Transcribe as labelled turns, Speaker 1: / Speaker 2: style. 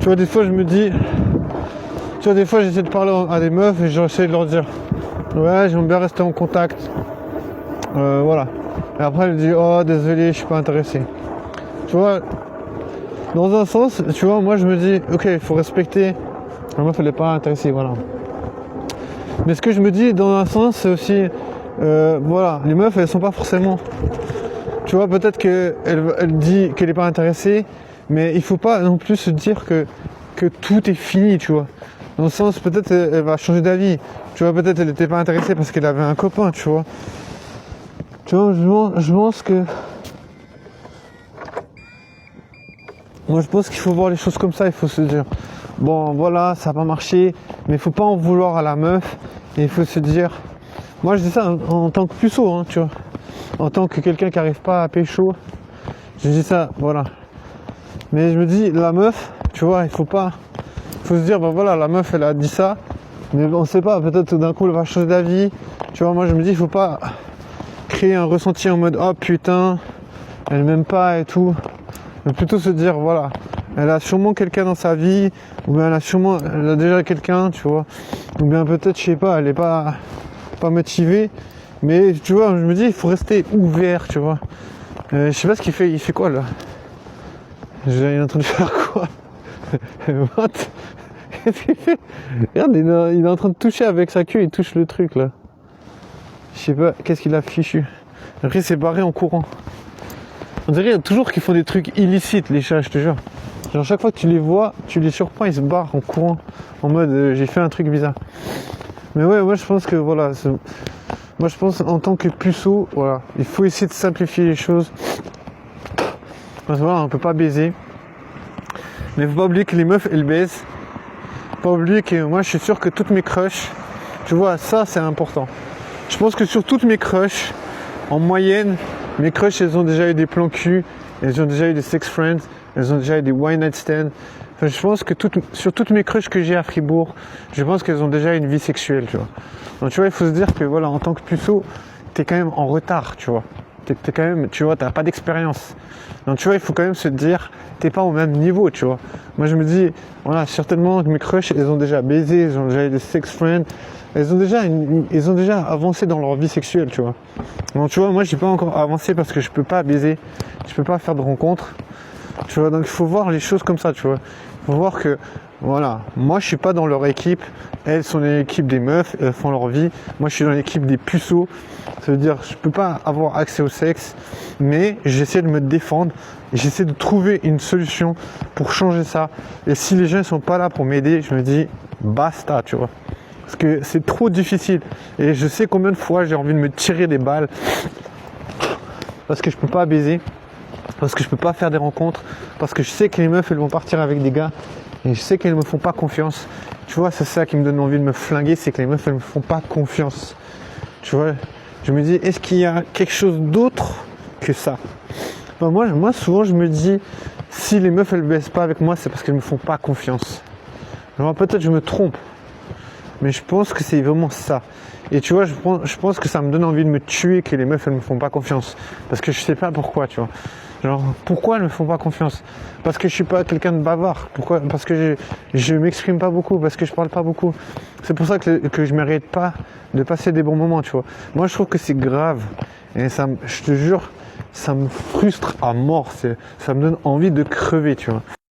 Speaker 1: Tu vois, des fois, je me dis... Tu vois, des fois, j'essaie de parler à des meufs et j'essaie de leur dire ouais, j'aime bien rester en contact. Voilà. Et après, elle dit oh, désolé, je suis pas intéressé. Tu vois, dans un sens, tu vois, moi, je me dis ok, il faut respecter. La meuf, elle est pas intéressée, voilà. Mais ce que je me dis, dans un sens, c'est aussi... voilà, les meufs, elles sont pas forcément... Tu vois, peut-être qu'elle dit qu'elle est pas intéressée, mais il faut pas non plus se dire que tout est fini, tu vois. Dans le sens, peut-être elle va changer d'avis. Tu vois, peut-être elle n'était pas intéressée parce qu'elle avait un copain, tu vois. Tu vois, je pense que... Moi, je pense qu'il faut voir les choses comme ça. Il faut se dire, bon, voilà, ça n'a pas marché, mais il faut pas en vouloir à la meuf. Et il faut se dire... Moi, je dis ça en tant que puceau, hein, tu vois. En tant que quelqu'un qui n'arrive pas à pécho. Je dis ça, voilà. Mais je me dis, la meuf, tu vois, il faut se dire, ben voilà, la meuf, elle a dit ça, mais on sait pas, peut-être tout d'un coup, elle va changer d'avis. Tu vois, moi, je me dis, il faut pas créer un ressenti en mode, oh putain, elle m'aime pas et tout. Mais plutôt se dire, voilà, elle a sûrement quelqu'un dans sa vie, ou bien elle a déjà quelqu'un, tu vois. Ou bien peut-être, je sais pas, elle est pas motivée. Mais tu vois, je me dis, il faut rester ouvert, tu vois. Je sais pas ce qu'il fait, il fait quoi là? Il est en train de faire quoi? What? Qu'est-ce qu'il fait? Regarde, il est en train de toucher avec sa queue, il touche le truc là. Je sais pas, qu'est-ce qu'il a fichu? Après, il s'est barré en courant. On dirait toujours qu'ils font des trucs illicites, les chats, je te jure. Genre, chaque fois que tu les vois, tu les surprends, ils se barrent en courant. En mode, j'ai fait un truc bizarre. Mais ouais, moi je pense que voilà. Moi je pense en tant que puceau, voilà, il faut essayer de simplifier les choses. Parce que voilà, on peut pas baiser. Mais faut pas oublier que les meufs elles baisent. Faut pas oublier que moi je suis sûr que toutes mes crushs, tu vois, ça c'est important. Je pense que sur toutes mes crushs, en moyenne, mes crushs elles ont déjà eu des plans cul, elles ont déjà eu des sex friends, elles ont déjà eu des one night stands. Enfin, je pense que sur toutes mes crushs que j'ai à Fribourg, je pense qu'elles ont déjà une vie sexuelle, tu vois. Donc tu vois, il faut se dire que voilà, en tant que puceau, t'es quand même en retard, tu vois. T'es quand même, tu vois, t'as pas d'expérience. Donc tu vois, il faut quand même se dire, t'es pas au même niveau, tu vois. Moi je me dis, voilà, certainement que mes crushs, elles ont déjà baisé, elles ont déjà eu des sex friends, elles ont déjà avancé dans leur vie sexuelle, tu vois. Donc tu vois, moi j'ai pas encore avancé parce que je peux pas baiser, je peux pas faire de rencontres. Tu vois, donc il faut voir les choses comme ça, tu vois. Il faut voir que, voilà, moi je suis pas dans leur équipe, elles sont dans l'équipe des meufs, elles font leur vie. Moi je suis dans l'équipe des puceaux. Ça veut dire, je peux pas avoir accès au sexe, mais j'essaie de me défendre, j'essaie de trouver une solution pour changer ça. Et si les gens ne sont pas là pour m'aider, je me dis, basta, tu vois. Parce que c'est trop difficile. Et je sais combien de fois j'ai envie de me tirer des balles parce que je peux pas baiser. Parce que je peux pas faire des rencontres, parce que je sais que les meufs elles vont partir avec des gars et je sais qu'elles me font pas confiance. Tu vois, c'est ça qui me donne envie de me flinguer, c'est que les meufs elles me font pas confiance. Tu vois, je me dis, est-ce qu'il y a quelque chose d'autre que ça? Ben moi souvent je me dis, si les meufs elles baissent pas avec moi, c'est parce qu'elles me font pas confiance. Alors peut-être je me trompe, mais je pense que c'est vraiment ça. Et tu vois, je pense que ça me donne envie de me tuer que les meufs elles me font pas confiance. Parce que je sais pas pourquoi, tu vois. Genre, pourquoi elles me font pas confiance? Parce que je suis pas quelqu'un de bavard. Pourquoi? Parce que je m'exprime pas beaucoup, parce que je parle pas beaucoup. C'est pour ça que je mérite pas de passer des bons moments, tu vois. Moi, je trouve que c'est grave. Et ça, je te jure, ça me frustre à mort. Ça me donne envie de crever, tu vois.